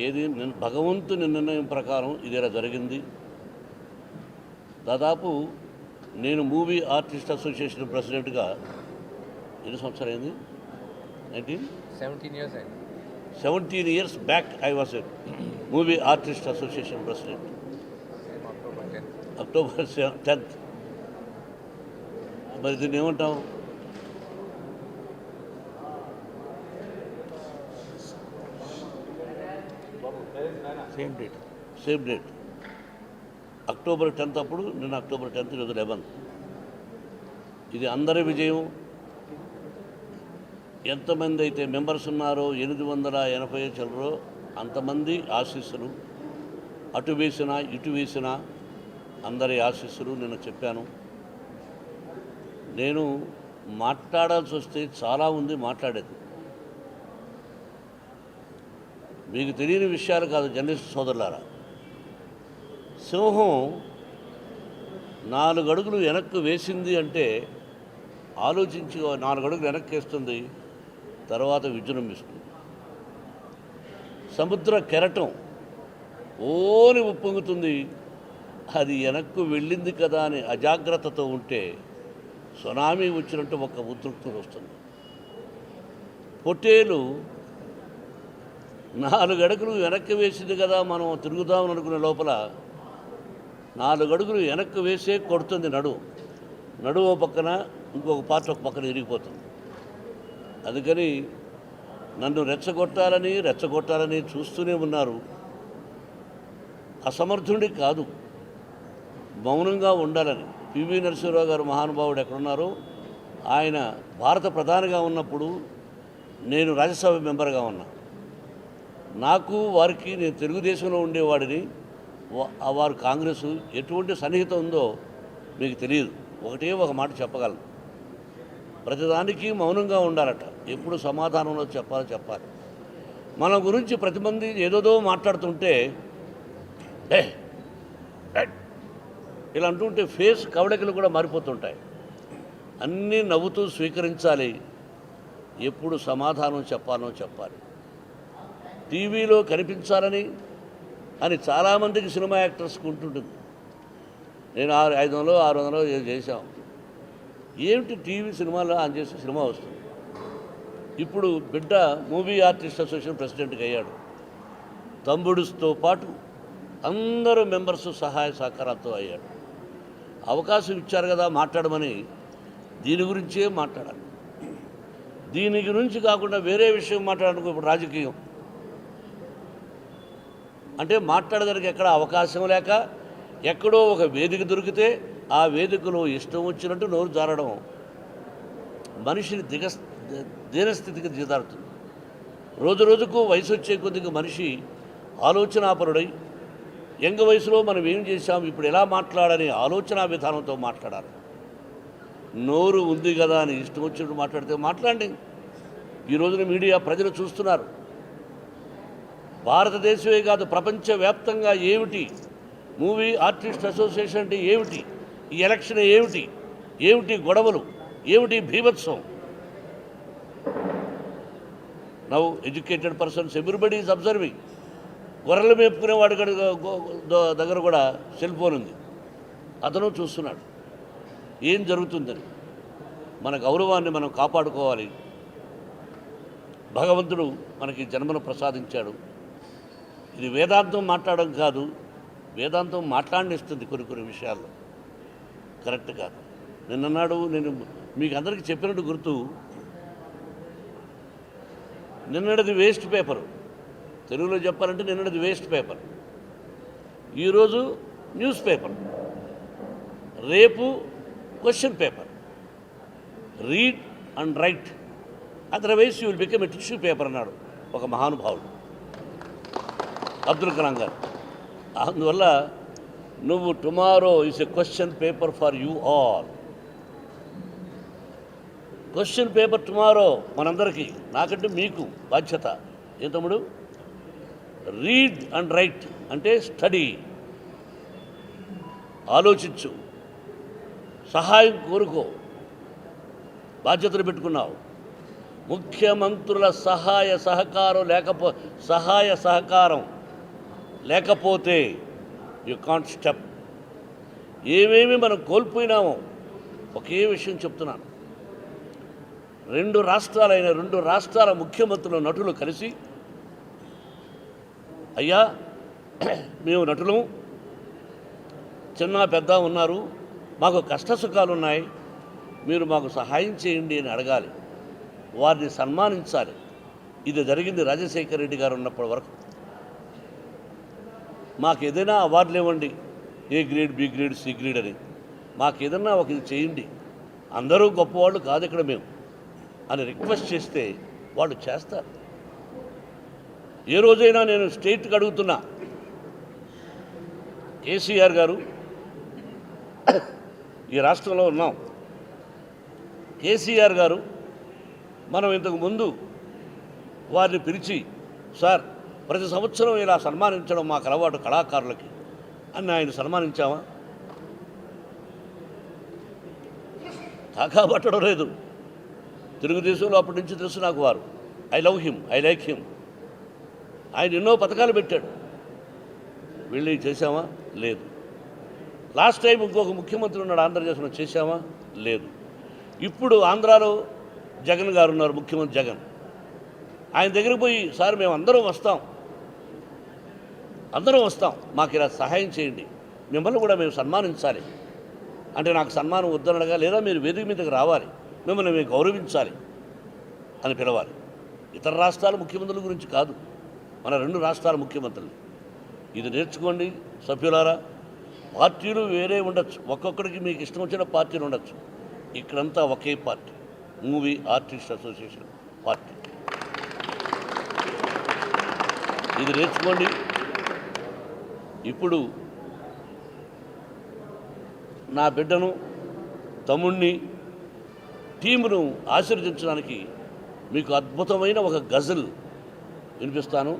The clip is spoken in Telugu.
ఏది భగవంతుని నిర్ణయం ప్రకారం ఇదేలా జరిగింది. దాదాపు నేను మూవీ ఆర్టిస్ట్ అసోసియేషన్ ప్రెసిడెంట్గా ఎన్ని సంవత్సరాలు అయింది? 17 years back I was movie artist association president. October 10th. మరి దీన్ని ఏమంటాం? Same date October 10th. అప్పుడు నిన్న October 10th, ఈరోజు 11th. ఇది అందరి విజయం. ఎంతమంది అయితే మెంబర్స్ ఉన్నారో 880 చిల్లరో అంతమంది ఆశీస్సులు, అటు వేసినా ఇటు వేసినా అందరి ఆశీస్సులు. నిన్న చెప్పాను, నేను మాట్లాడాల్సి వస్తే చాలా ఉంది మాట్లాడేది. మీకు తెలియని విషయాలు కాదు జర్నలిస్ట్ సోదరులారా. సింహం 4 అడుగులు వెనక్కు వేసింది అంటే ఆలోచించి 4 అడుగులు వెనక్కి వేస్తుంది, తర్వాత విజృంభిస్తుంది. సముద్ర కెరటం ఓని ఉప్పొంగుతుంది, అది వెనక్కు వెళ్ళింది కదా అని అజాగ్రత్తతో ఉంటే సునామీ వచ్చినట్టు ఒక ఉద్రిక్తత వస్తుంది. పొట్టేలు 4 అడుగులు వెనక్కి వేసింది కదా మనం తిరుగుదామని అనుకునే లోపల 4 అడుగులు వెనక్కి వేసే కొడుతుంది. నడువు పక్కన, ఇంకొక పార్ట్ ఒక పక్కన ఇరిగిపోతుంది. అందుకని నన్ను రెచ్చగొట్టాలని చూస్తూనే ఉన్నారు. అసమర్థుడి కాదు, మౌనంగా ఉండాలని. పివి నరసింహరావు గారు మహానుభావుడు ఎక్కడున్నారో, ఆయన భారత ప్రధానిగా ఉన్నప్పుడు నేను రాజ్యసభ మెంబర్గా ఉన్నా. నాకు వారికి, నేను తెలుగుదేశంలో ఉండేవాడిని, వారు కాంగ్రెస్, ఎటువంటి సన్నిహితం ఉందో మీకు తెలియదు. ఒక మాట చెప్పగలను, ప్రతిదానికి మౌనంగా ఉండాలట. ఎప్పుడు సమాధానంలో చెప్పాలి. మన గురించి ప్రతిమంది ఏదోదో మాట్లాడుతుంటే ఇలా అంటుంటే ఫేస్ కవళికలు కూడా మారిపోతుంటాయి. అన్నీ నవ్వుతూ స్వీకరించాలి. ఎప్పుడు సమాధానం చెప్పాలి. టీవీలో కనిపించాలని అని చాలామందికి సినిమా యాక్టర్స్కి ఉంటుంటుంది. నేను 500 600 చేశాం. ఏమిటి టీవీ సినిమాలో ఆన్ చేసి సినిమా వస్తుంది. ఇప్పుడు బిడ్డ మూవీ ఆర్టిస్ట్ అసోసియేషన్ ప్రెసిడెంట్గా అయ్యాడు. తమ్ముడుతో పాటు అందరూ మెంబర్స్ సహాయ సహకారాలతో అయ్యాడు. అవకాశం ఇచ్చారు కదా మాట్లాడమని, దీని గురించే మాట్లాడాలి. దీని గురించి కాకుండా వేరే విషయం మాట్లాడడానికి ఇప్పుడు రాజకీయం అంటే మాట్లాడడానికి ఎక్కడ అవకాశం లేక, ఎక్కడో ఒక వేదిక దొరికితే ఆ వేదికలో ఇష్టం వచ్చినట్టు నోరు జారడం మనిషిని దీనస్థితికి దిగజారుతుంది. రోజుకు వయసు వచ్చే కొద్దిగా మనిషి ఆలోచనాపరుడై, యంగ్ వయసులో మనం ఏం చేశాం, ఇప్పుడు ఎలా మాట్లాడని ఆలోచనా విధానంతో మాట్లాడాలి. నోరు ఉంది కదా అని ఇష్టం వచ్చినట్టు మాట్లాడితే మాట్లాడండి. ఈ రోజున మీడియా ప్రజలు చూస్తున్నారు. భారతదేశమే కాదు, ప్రపంచవ్యాప్తంగా ఏమిటి మూవీ ఆర్టిస్ట్ అసోసియేషన్ అంటే ఏమిటి, ఈ ఎలక్షన్ ఏమిటి గొడవలు, ఏమిటి భీభత్సం. Now educated persons everybody is observing. గొర్రెలు మేపుకునేవాడి దగ్గర కూడా సెల్ ఫోన్ ఉంది, అతను చూస్తున్నాడు ఏం జరుగుతుందని. మన గౌరవాన్ని మనం కాపాడుకోవాలి. భగవంతుడు మనకి జన్మను ప్రసాదించాడు. ఇది వేదాంతం మాట్లాడడం కాదు, వేదాంతం మాట్లాడనిస్తుంది కొన్ని విషయాల్లో. కరెక్ట్ కాదు. నిన్నన్నాడు, నేను మీకు అందరికీ చెప్పినట్టు గుర్తు, నిన్నటిది వేస్ట్ పేపర్. తెలుగులో చెప్పాలంటే నిన్నటిది వేస్ట్ పేపర్, ఈరోజు న్యూస్ పేపర్, రేపు question paper. Read and right, otherwise you will become a tissue paper అన్నాడు ఒక మహానుభావుడు అబ్దుల్ కలాం గారు. అందువల్ల నువ్వు tomorrow is a question paper for you all. Question paper tomorrow మనందరికీ, నాకంటే మీకు బాధ్యత. ఏ తమ్ముడు? రీడ్ అండ్ రైట్ అంటే స్టడీ, ఆలోచించు, సహాయం కోరుకో. బాధ్యతలు పెట్టుకున్నావు, ముఖ్యమంత్రుల సహాయ సహకారం లేకపోతే యు కాంట్ స్టెప్. ఏమేమి మనం కోల్పోయినామో ఒకే విషయం చెప్తున్నాను. 2 రాష్ట్రాల ముఖ్యమంత్రుల నటులు కలిసి, అయ్యా మేము నటులు, చిన్న పెద్ద ఉన్నారు, మాకు కష్టసుఖాలు ఉన్నాయి, మీరు మాకు సహాయం చేయండి అని అడగాలి, వారిని సన్మానించాలి. ఇది జరిగింది రాజశేఖర రెడ్డి గారు ఉన్నప్పటి వరకు. మాకు ఏదైనా అవార్డులు ఇవ్వండి, A grade, B grade, C grade అని, మాకు ఏదన్నా ఒక ఇది చేయండి, అందరూ గొప్పవాళ్ళు కాదు ఇక్కడ మేము అని రిక్వెస్ట్ చేస్తే వాళ్ళు చేస్తారు. ఏ రోజైనా నేను స్టేట్కి అడుగుతున్నా, కేసీఆర్ గారు ఈ రాష్ట్రంలో ఉన్నాం, కేసీఆర్ గారు మనం ఇంతకు ముందు వారిని పిలిచి, సార్ ప్రతి సంవత్సరం ఇలా సన్మానించడం మాకు అలవాటు కళాకారులకి అని ఆయన సన్మానించామా? కాకాబట్టడం లేదు. తెలుగుదేశంలో అప్పటి నుంచి తెలుసు నాకు వారు. I love him, I like him. ఆయన ఎన్నో పథకాలు పెట్టాడు, వెళ్ళి చేశామా? లేదు. లాస్ట్ టైం ఇంకొక ముఖ్యమంత్రి ఉన్నాడు ఆంధ్రప్రదేశ్లో, చేశామా? లేదు. ఇప్పుడు ఆంధ్రాలో జగన్ గారు ఉన్నారు, ముఖ్యమంత్రి జగన్. ఆయన దగ్గరికి పోయి, సార్ మేము అందరం వస్తాం, మాకు ఇలా సహాయం చేయండి, మిమ్మల్ని కూడా మేము సన్మానించాలి అంటే, నాకు సన్మానం వద్దనగా, లేదా మీరు వేదిక మీదకి రావాలి, మిమ్మల్ని మేము గౌరవించాలి అని పిలవాలి. ఇతర రాష్ట్రాల ముఖ్యమంత్రుల గురించి కాదు, మన 2 రాష్ట్రాల ముఖ్యమంత్రులు. ఇది నేర్చుకోండి సభ్యులారా. పార్టీలు వేరే ఉండొచ్చు, ఒక్కొక్కడికి మీకు ఇష్టం వచ్చిన పార్టీలు ఉండొచ్చు, ఇక్కడంతా ఒకే party, movie artist association party. ఇది నేర్చుకోండి. ఇప్పుడు నా బిడ్డను, తమ్ముణ్ణి, టీమును ఆశీర్వదించడానికి మీకు అద్భుతమైన ఒక గజల్ వినిపిస్తాను.